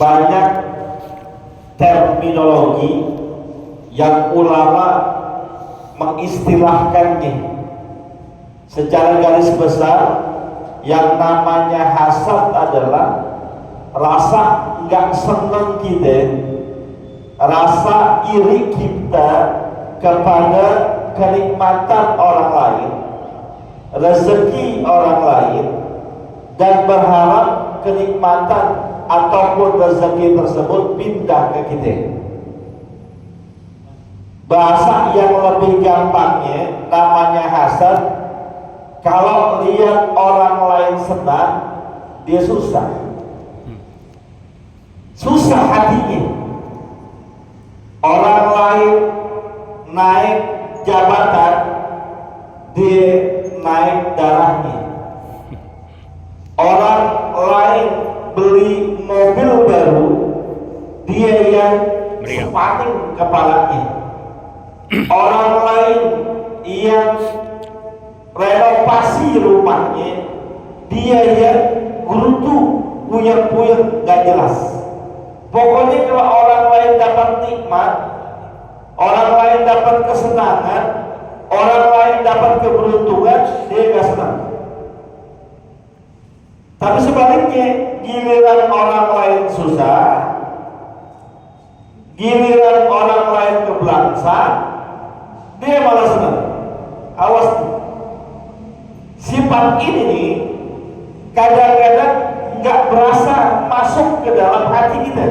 banyak terminologi yang ulama mengistilahkannya. Secara garis besar, yang namanya hasad adalah rasa nggak seneng kita, rasa iri kita kepada kenikmatan orang lain, rezeki orang lain, dan berharap kenikmatan ataupun rezeki tersebut pindah ke kita. Bahasa yang lebih gampangnya namanya hasad. Kalau lihat orang lain senang, dia susah hatinya. Orang lain naik jabatan, dia naik darahnya. Orang lain beli mobil baru, dia yang sepating kepalanya. Orang lain yang renovasi rumahnya, dia yang gerutu, puyeng-puyeng, gak jelas. Pokoknya kalau orang lain dapat nikmat, orang lain dapat kesenangan, orang lain dapat keberuntungan, dia gak senang. Tapi sebaliknya, giliran orang lain susah, giliran orang lain keblangsa, dia malah senang. Awas nih. Sifat ini nih kadang-kadang nggak berasa masuk ke dalam hati kita,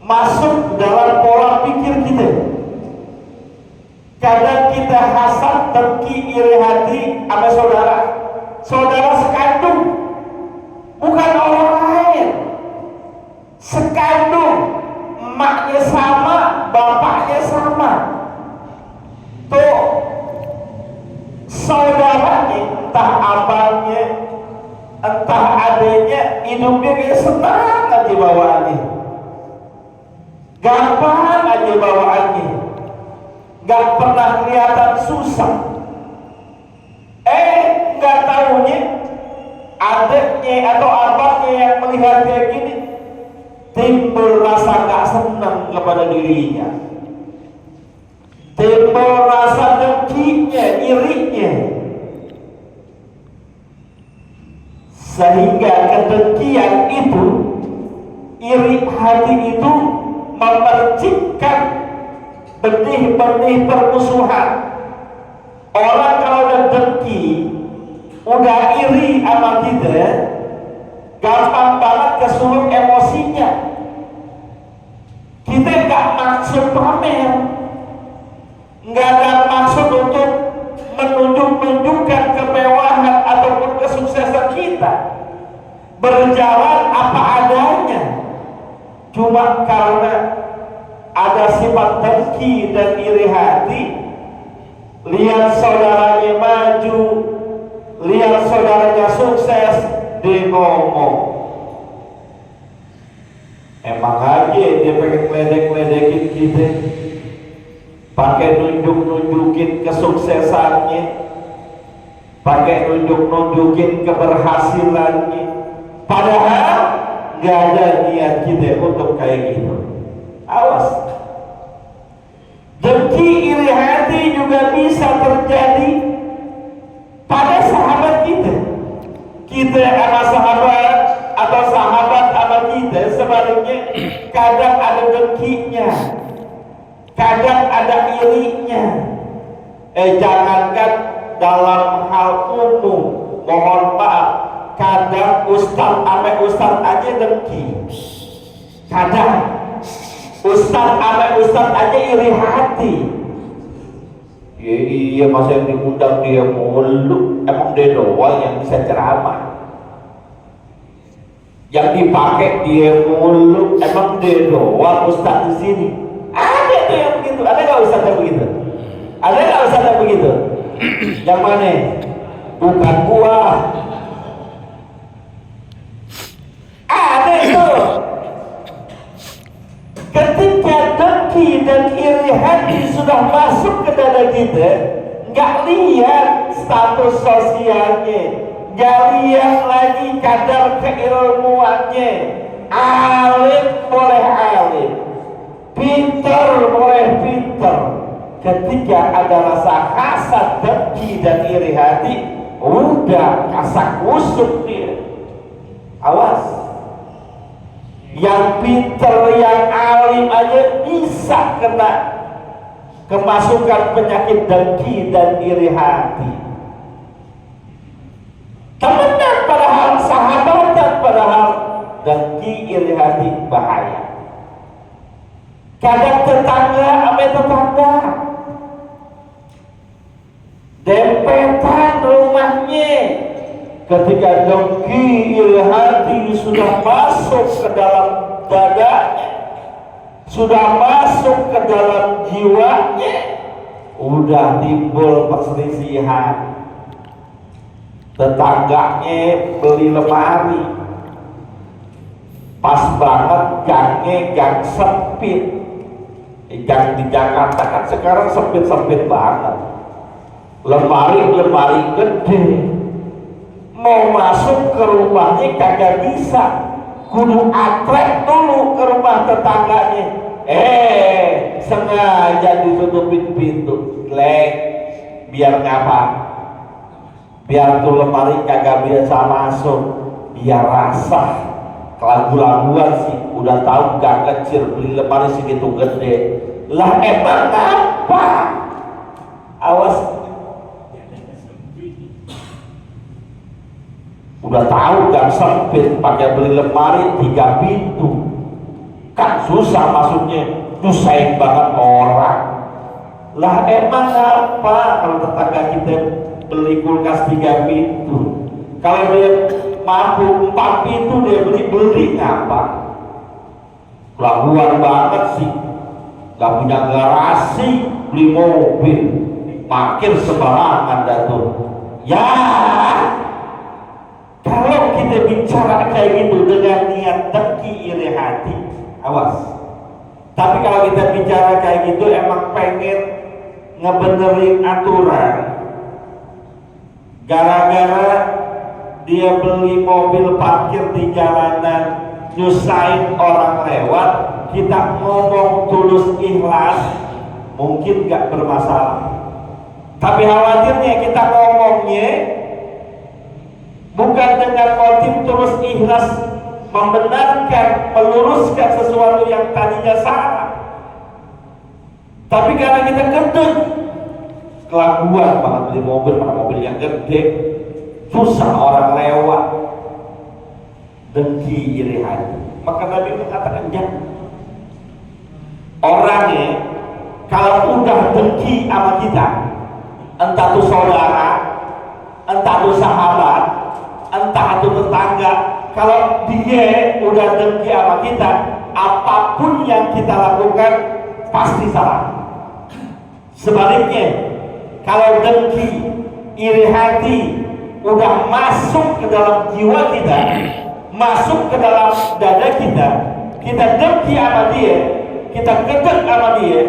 masuk ke dalam pola pikir kita. Kadang kita hasad, dengki, iri hati sama saudara sekandung, bukan orang lain, sekandung, emaknya sama, bapaknya sama. Tuh saudaranya, entah abangnya, entah adiknya, hidupnya kayak senang aja bawaannya, gampang aja bawaannya, gak pernah kelihatan susah. Gak taunya adiknya atau abangnya yang melihat kayak gini, timbul rasa gak senang kepada dirinya, timbul rasa dengkinya, irinya, sehingga kedengkian itu, iri hati itu memercikkan benih-benih permusuhan. Orang kalau udah dengki, udah iri sama kita, gampang banget kesulut emosinya. Kita gak maksud pamer, nggak ada maksud untuk menunjukkan kemewahan ataupun kesuksesan kita, berjalan apa adanya. Cuma karena ada sifat dengki dan iri hati, lihat saudaranya maju, lihat saudaranya sukses, dia ngomong, emang aja dia pengen ledek-ledekin kita, pakai nunjukin kesuksesannya, pakai nunjukin keberhasilannya, padahal gak ada niat kita untuk kayak gitu. Awas, dengki iri hati juga bisa terjadi pada sahabat kita. Kita sama sahabat atau sahabat sama kita, sebaliknya kadang ada dengkinya, kadang ada irinya. Jangankan dalam hal umum, mohon maaf, kadang ustaz ame ustaz aja dengki, kadang ustaz ame ustaz aja iri hati. Iya, masa yang diundang dia mulu, emang dia doang yang bisa ceramah, yang dipakai dia mulu, emang dia doang ustaz di sini. Ada tuh yang begitu, ada nggak ustaz yang begitu? Ada nggak ustaz yang begitu? Yang mana? Bukan gua. Ada itu. Ketika dengki dan iri hati sudah masuk ke dada kita, nggak lihat status sosialnya, nggak lihat lagi kadar keilmuannya, alim boleh alim, pinter boleh pinter. Ketika ada rasa hasad, dengki dan iri hati, udah kasak kusuk dia. Awas, yang pinter, yang alim aja bisa kena kemasukan penyakit dengki dan iri hati. Temenan padahal, sahabatan padahal, dengki iri hati bahaya. Kadang tetangga ame tetangga dempetan rumahnya, ketika dengki iri hati sudah masuk ke dalam dadanya, sudah masuk ke dalam jiwanya, udah timbul perselisihan. Tetangganya beli lemari, pas banget gangnya gang sempit. Gang di Jakarta kan sekarang sempit-sempit banget, lemari gede, mau masuk ke rumahnya kagak bisa, kudu atrek dulu ke rumah tetangganya. Sengaja ditutupin pintu, biar ngapa? Biar tuh lemari kagak biasa masuk, biar rasa. Kelagu-laguan sih, udah tahu gak kecil, beli lemari segitu gede. Lah emang apa? Awas, udah tahu gang sempit, pakai beli lemari 3 pintu, kan susah masuknya, nyusahin banget orang. Lah emang apa kalau tetangga kita beli kulkas 3 pintu, kalau dia mampu 4 pintu dia beli ngapa? Kelaguan banget sih, gak punya garasi, beli mobil, parkir sembarangan dah tuh. Ya, kalau kita bicara kayak gitu dengan niat dengki iri hati, awas. Tapi kalau kita bicara kayak gitu emang pengen ngebenerin aturan, gara-gara dia beli mobil parkir di jalanan nyusahin orang lewat, kita ngomong tulus ikhlas mungkin gak bermasalah. Tapi khawatirnya kita ngomongnya bukan dengan motif tulus ikhlas membenarkan, meluruskan sesuatu yang tadinya salah, tapi karena kita gendut, kelaguan banget beli mobil, mana mobil yang gede, susah orang lewat, dengki iri hati. Maka Nabi mengatakan jangan. Orangnya kalau udah dengki sama kita, entah itu saudara, entah itu sahabat, entah itu tetangga, kalau dia udah dengki sama kita, apapun yang kita lakukan pasti salah. Sebaliknya, kalau dengki iri hati udah masuk ke dalam jiwa kita, masuk ke dalam dada kita, kita dengki sama dia, kita gedek sama dia,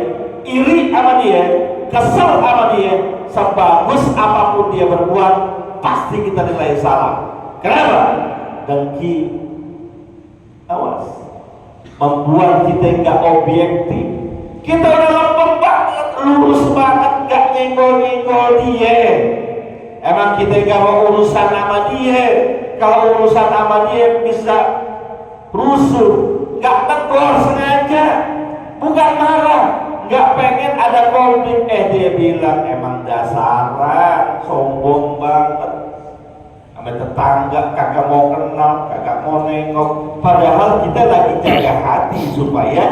iri sama dia, kesel sama dia, sebagus apapun dia berbuat, pasti kita nilai salah. Kenapa? Dengki, awas, membuat kita nggak objektif. Kita udah lempeng banget, lurus banget, nggak nyenggol-nyenggol dia. Emang kita gak mau urusan sama dia. Kalau urusan sama dia bisa rusuh, gak tegur sengaja, bukan marah, gak pengen ada konflik. Dia bilang emang dasaran, sombong banget, sama tetangga kagak mau kenal, kagak mau nengok. Padahal kita lagi jaga hati supaya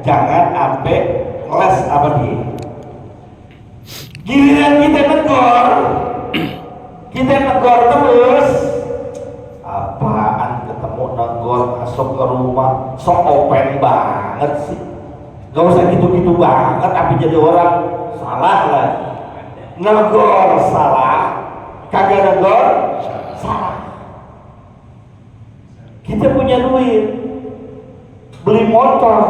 jangan sampai kelas apa dia. Giliran kita negor, kita negor terus, apaan ketemu negor masuk ke rumah, sok open banget sih. Gak usah gitu-gitu banget, tapi jadi orang salah lah. Negor salah, kagak negor salah. Kita punya duit, beli motor,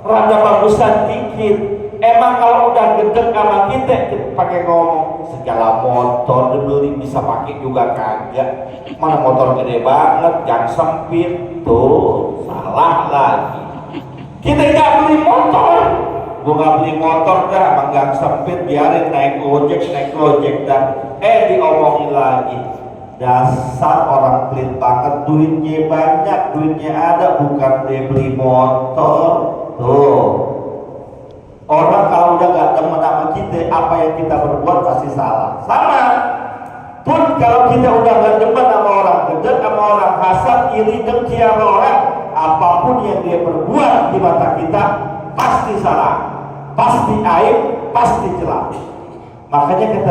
rada bagusan dikit. Emang kalau udah gedek sama kita pakai ngomong segala motor dibeli bisa pakai juga kagak. Mana motor gede banget, gang sempit tuh. salah lagi. Kita nggak beli motor, gua nggak beli motor dah, manggang sempit, biarin naik ojek dah. Diomongin lagi, dasar orang pelit banget, duitnya banyak, duitnya ada, bukan dia beli motor. Tuh, orang kalau udah gak demen sama kita, apa yang kita berbuat pasti salah. Sama pun kalau kita udah gak demen sama orang, gedek sama orang, hasad, iri, dengki sama orang, apapun yang dia berbuat di mata kita pasti salah, pasti aib, pasti celah. Makanya kata